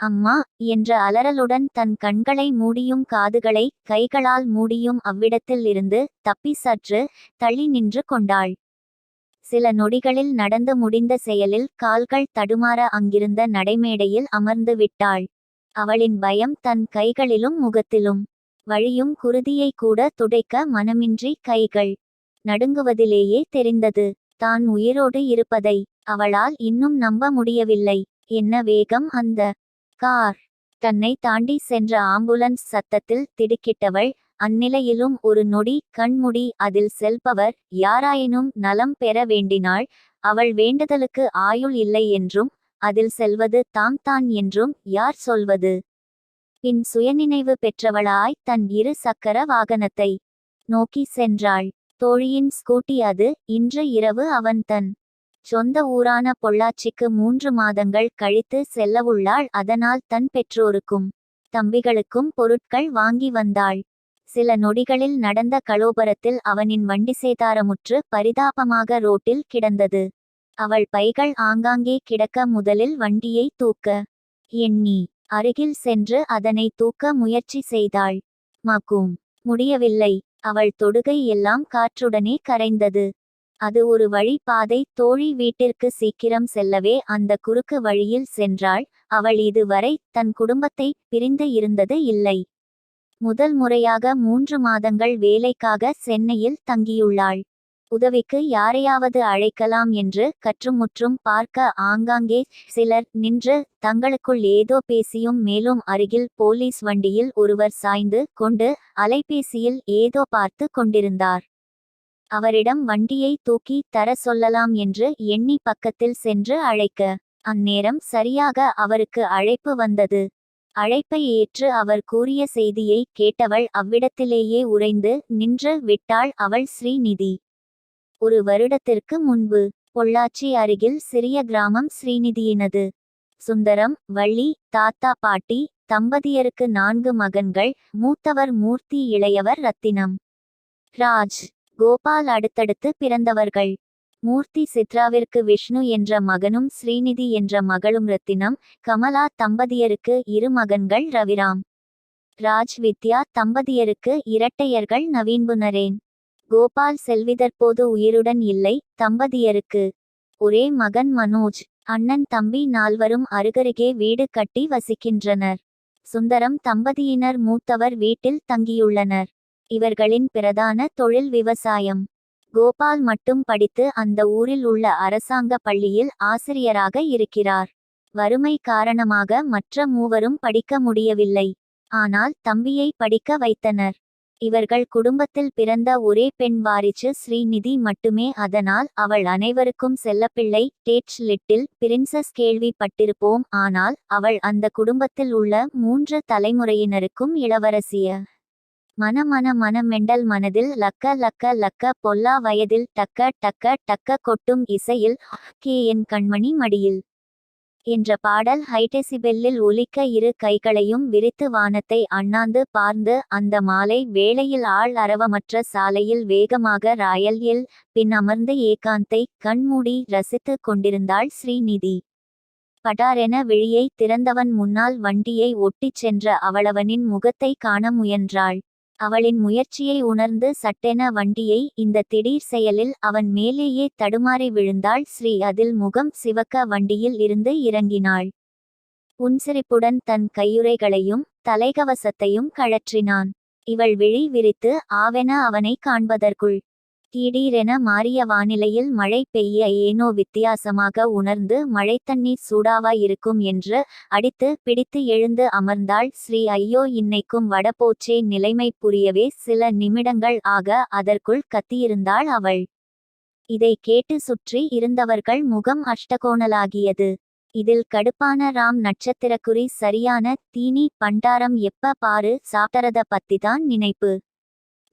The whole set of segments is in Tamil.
அம்மா என்ற அலறலுடன் தன் கண்களை மூடியும் காதுகளை கைகளால் மூடியும் அவ்விடத்தில் இருந்து தப்பி சற்று தள்ளி நின்று கொண்டாள். சில நொடிகளில் நடந்து முடிந்த செயலில் கால்கள் தடுமாற அங்கிருந்த நடைமேடையில் அமர்ந்து விட்டாள். அவளின் பயம் தன் கைகளிலும் முகத்திலும் வழியும் குருதியை கூட துடைக்க மனமின்றி கைகள் நடுங்குவதிலேயே தெரிந்தது. தான் உயிரோடு இருப்பதை அவளால் இன்னும் நம்ப முடியவில்லை. என்ன வேகம் அந்த கார்! தன்னை தாண்டி சென்ற ஆம்புலன்ஸ் சத்தத்தில் திடுக்கிட்டவள் அந்நிலையிலும் ஒரு நொடி கண்முடி அதில் செல்பவர் யாராயினும் நலம் பெற வேண்டினாள். அவள் வேண்டுதலுக்கு ஆயுள் இல்லை என்றும் அதில் செல்வது தாம் தான் என்றும் யார் சொல்வது? பின் சுயநினைவு பெற்றவளாய் தன் இரு சக்கர வாகனத்தை நோக்கி சென்றாள். தோழியின் ஸ்கூட்டி அது. இன்று இரவு அவன் தன் சொந்த ஊரான பொள்ளாச்சிக்கு 3 மாதங்கள் கழித்து செல்லவுள்ளாள். அதனால் தன் பெற்றோருக்கும் தம்பிகளுக்கும் பொருட்கள் வாங்கி வந்தாள். சில நொடிகளில் நடந்த கலோபரத்தில் அவனின் வண்டி சேதாரமுற்று பரிதாபமாக ரோட்டில் கிடந்தது. அவள் பைகள் ஆங்காங்கே கிடக்க முதலில் வண்டியை தூக்க எண்ணி அருகில் சென்று அதனை தூக்க முயற்சி செய்தாள். மக்கும் முடியவில்லை. அவள் தொடுகை எல்லாம் காற்றுடனே கரைந்தது. அது ஒரு வழி பாதை. தோழி வீட்டிற்கு சீக்கிரம் செல்லவே அந்த குறுக்கு வழியில் சென்றாள். அவள் இதுவரை தன் குடும்பத்தை பிரிந்து இருந்தது இல்லை. முதல் முறையாக 3 மாதங்கள் வேலைக்காக சென்னையில் தங்கியுள்ளாள். உதவிக்கு யாரையாவது அழைக்கலாம் என்று கற்றுமுற்றும் பார்க்க ஆங்காங்கே சிலர் நின்று தங்களுக்குள் ஏதோ பேசியும் மேலும் அருகில் போலீஸ் வண்டியில் ஒருவர் சாய்ந்து கொண்டு அலைபேசியில் ஏதோ பார்த்து கொண்டிருந்தார். அவரிடம் வண்டியை தூக்கி தர சொல்லலாம் என்று எண்ணி பக்கத்தில் சென்று அழைக்க அந்நேரம் சரியாக அவருக்கு அழைப்பு வந்தது. அழைப்பை ஏற்று அவர் கூறிய செய்தியை கேட்டவள் அவ்விடத்திலேயே உறைந்து நின்று விட்டாள். அவள் ஸ்ரீநிதி. 1 வருடத்திற்கு முன்பு பொள்ளாச்சி அருகில் சிறிய கிராமம் ஸ்ரீநிதியினது. சுந்தரம், வள்ளி, தாத்தா பாட்டி தம்பதியருக்கு 4 மகன்கள். மூத்தவர் மூர்த்தி, இளையவர் ரத்தினம், ராஜ், கோபால் அடுத்தடுத்து பிறந்தவர்கள். மூர்த்தி சித்ராவிற்கு விஷ்ணு என்ற மகனும் ஸ்ரீநிதி என்ற மகளும். ரத்தினம், கமலா தம்பதியருக்கு 2 மகன்கள் ரவிராம், ராஜ், வித்யா தம்பதியருக்கு இரட்டையர்கள் நவீன்புனரேன். கோபால் செல்விதற்போது உயிருடன் இல்லை. தம்பதியருக்கு ஒரே மகன் மனோஜ். அண்ணன் தம்பி 4வரும் அருகருகே வீடு கட்டி வசிக்கின்றனர். சுந்தரம் தம்பதியினர் மூத்தவர் வீட்டில் தங்கியுள்ளனர். இவர்களின் பிரதான தொழில் விவசாயம். கோபால் மட்டும் படித்து அந்த ஊரில் உள்ள அரசாங்க பள்ளியில் ஆசிரியராக இருக்கிறார். வறுமை காரணமாக மற்ற மூவரும் படிக்க முடியவில்லை. ஆனால் தம்பியை படிக்க வைத்தனர். இவர்கள் குடும்பத்தில் பிறந்த ஒரே பெண் வாரிசு ஸ்ரீநிதி மட்டுமே. அதனால் அவள் அனைவருக்கும் செல்லப்பிள்ளை. டேட்ஸ் லிட்டில் பிரின்சஸ் கேள்விப்பட்டிருப்போம். ஆனால் அவள் அந்த குடும்பத்தில் உள்ள 3 தலைமுறையினருக்கும் இளவரசிய மன மெண்டல். மனதில் லக்க லக்க லக்க பொல்லா. வயதில் டக்க டக்க டக்க கொட்டும் இசையில் கே என் கண்மணி மடியில் என்ற பாடல் ஹைடெசிபெல்லில் ஒலிக்க 2 கைகளையும் விரித்து வானத்தை அண்ணாந்து பார்ந்து அந்த மாலை வேளையில் ஆள் அரவமற்ற சாலையில் வேகமாக ராயல் பின் அமர்ந்து ஏகாந்தை கண்மூடி ரசித்து கொண்டிருந்தாள் ஸ்ரீநிதி. படாரென விழியை திறந்தவன் முன்னால் வண்டியை ஒட்டிச் சென்ற அவளவனின் முகத்தை காண முயன்றாள். அவளின் முயற்சியை உணர்ந்து சட்டென வண்டியை இந்த திடீர் செயலில் அவன் மேலேயே தடுமாறி விழுந்தாள் ஸ்ரீ. அதில் முகம் சிவக்க வண்டியில் இருந்து இறங்கினாள். புன்சிரிப்புடன் தன் கையுறைகளையும் தலைகவசத்தையும் கழற்றினான். இவள் விழி விரித்து ஆவென அவனை காண்பதற்குள் திடீரென மாறிய வானிலையில் மழை பெய்ய ஏனோ வித்தியாசமாக உணர்ந்து மழைத்தண்ணீர் சூடாவா இருக்கும் என்று அடித்து பிடித்து எழுந்து அமர்ந்தாள் ஸ்ரீ. ஐயோ, இன்னைக்கும் வட போச்சே. நிலைமை புரியவே சில நிமிடங்கள் ஆக அதற்குள் கத்தியிருந்தாள் அவள். இதை கேட்டு சுற்றி இருந்தவர்கள் முகம் அஷ்டகோணலாகியது. இதில் கடுப்பான ராம் நட்சத்திரக்குறி. சரியான தீனி பண்டாரம் எப்ப பாரு சாப்பிட்டறத பத்திதான் நினைப்பு.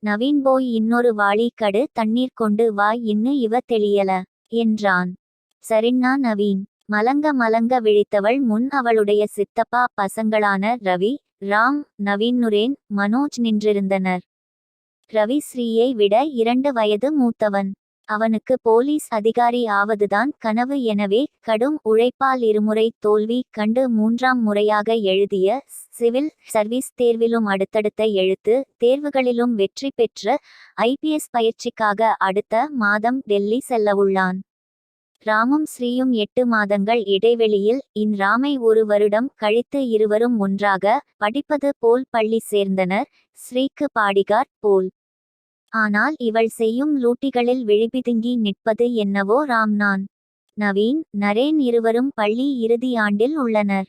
நவீன் போய் இன்னொரு வாளி கடு தண்ணீர் கொண்டு வா இன்னு இவ தெளியல என்றான். சரிண்ணா நவீன். மலங்க விழித்தவள் முன் அவளுடைய சித்தப்பா பசங்களான ரவி, ராம், நவீனுரேன், மனோஜ் நின்றிருந்தனர். ரவி ஸ்ரீயை விட 2 வயது மூத்தவன். அவனுக்கு போலீஸ் அதிகாரி ஆவதுதான் கனவு. எனவே கடும் உழைப்பால் இருமுறை தோல்வி கண்டு 3ஆம் முறையாக எழுதிய சிவில் சர்வீஸ் தேர்விலும் அடுத்தடுத்த எழுத்து தேர்வுகளிலும் வெற்றி பெற்று IPS பயிற்சிக்காக அடுத்த மாதம் டெல்லி செல்லவுள்ளான். ராமும் ஸ்ரீயும் 8 மாதங்கள் இடைவெளியில் ராமை 1 வருடம் கழித்து இருவரும் ஒன்றாக படிப்பது போல் பள்ளி சேர்ந்தனர். ஸ்ரீக்கு பாடிகார்ட் போல். ஆனால் இவள் செய்யும் லூட்டிகளில் விழிபிதுங்கி நிற்பது என்னவோ ராம்நான். நவீன் நரேன் இருவரும் பள்ளி இறுதி ஆண்டில் உள்ளனர்.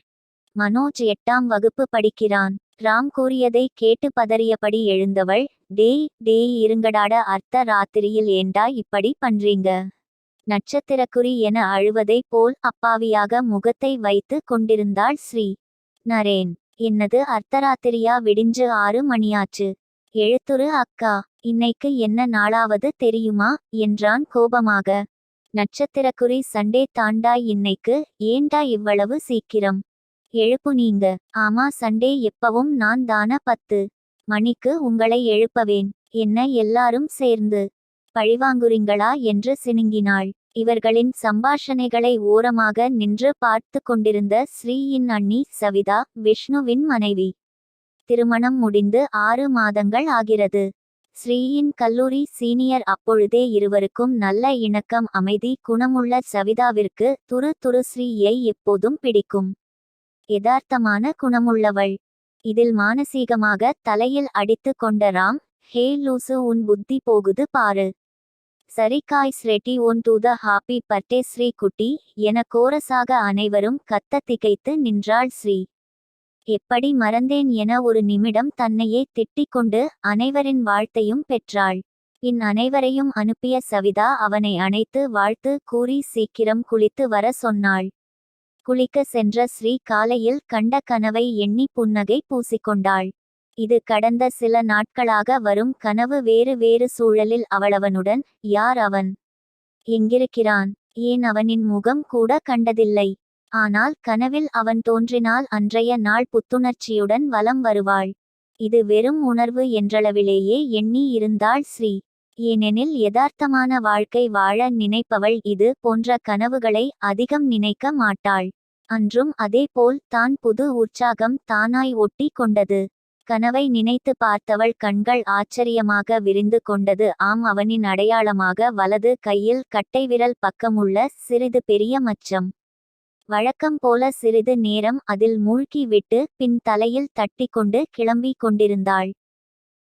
மனோஜ் 8ஆம் வகுப்பு படிக்கிறான். ராம் கூறியதை கேட்டு பதறியபடி எழுந்தவள், டேய் இருங்கடாட, அர்த்த ராத்திரியில் ஏண்டா இப்படி பண்றீங்க? நட்சத்திரக்குறி என அழுவதை போல் அப்பாவியாக முகத்தை வைத்து கொண்டிருந்தாள் ஸ்ரீ. நரேன், என்னது அர்த்தராத்திரியா? விடிஞ்சு 6 மணியாச்சு. எழுத்துரு அக்கா, இன்னைக்கு என்ன நாளாவது தெரியுமா என்றான் கோபமாக. நட்சத்திரக்குறி சண்டே தாண்டா இன்னைக்கு, ஏண்டா இவ்வளவு சீக்கிரம் எழுப்பு நீங்க? ஆமா சண்டே, எப்பவும் நான் தான 10 மணிக்கு உங்களை எழுப்பவேன். என்ன எல்லாரும் சேர்ந்து பழிவாங்குறீங்களா என்று சினுங்கினாள். இவர்களின் சம்பாஷணைகளை ஓரமாக நின்று பார்த்து கொண்டிருந்த ஸ்ரீயின் அண்ணி சவிதா, விஷ்ணுவின் மனைவி. திருமணம் முடிந்து 6 மாதங்கள் ஆகிறது. ஸ்ரீயின் கல்லூரி சீனியர். அப்பொழுதே இருவருக்கும் நல்ல இணக்கம். அமைதி குணமுள்ள சவிதாவிற்கு துரு ஸ்ரீயை எப்போதும் பிடிக்கும். யதார்த்தமான குணமுள்ளவள். இதில் மானசீகமாக தலையில் அடித்து கொண்ட ராம், ஹே லூசு, உன் புத்தி போகுது பாரு. சரி guys, ready one two three happy birthday Sri Kutty என கோரஸாக அனைவரும் கத்த திகைத்து நின்றாள் ஸ்ரீ. எப்படி மறந்தேன் என ஒரு நிமிடம் தன்னையே திட்டிக் கொண்டு அனைவரின் வாழ்த்தையும் பெற்றாள். பின் அனைவரையும் அனுப்பிய சவிதா அவனை அணைத்து வாழ்த்து கூறி சீக்கிரம் குளித்து வர சொன்னாள். குளிக்க சென்ற ஸ்ரீ காலையில் கண்ட கனவை எண்ணி புன்னகை பூசிக்கொண்டாள். இது கடந்த சில நாட்களாக வரும் கனவு. வேறு சூழலில் அவளவனுடன். யார் அவன்? எங்கிருக்கிறான்? ஏன் அவனின் முகம் கூட கண்டதில்லை. ஆனால் கனவில் அவன் தோன்றினால் அன்றைய நாள் புத்துணர்ச்சியுடன் வலம் வருவாள். இது வெறும் உணர்வு என்றளவிலேயே எண்ணி இருந்தாள் ஸ்ரீ. ஏனெனில் யதார்த்தமான வாழ்க்கை வாழ நினைப்பவள் இது போன்ற கனவுகளை அதிகம் நினைக்க மாட்டாள். அன்றும் அதேபோல் தான். புது உற்சாகம் தானாய் ஒட்டி கொண்டது. கனவை நினைத்து பார்த்தவள் கண்கள் ஆச்சரியமாக விரிந்து கொண்டது. ஆம், அவனின் அடையாளமாக வலது கையில் கட்டைவிரல் பக்கமுள்ள சிறிது பெரிய மச்சம். வழக்கம் போல சிறிது நேரம் அதில் மூழ்கி விட்டு பின் தலையில் தட்டி கொண்டு கிளம்பி கொண்டிருந்தாள்.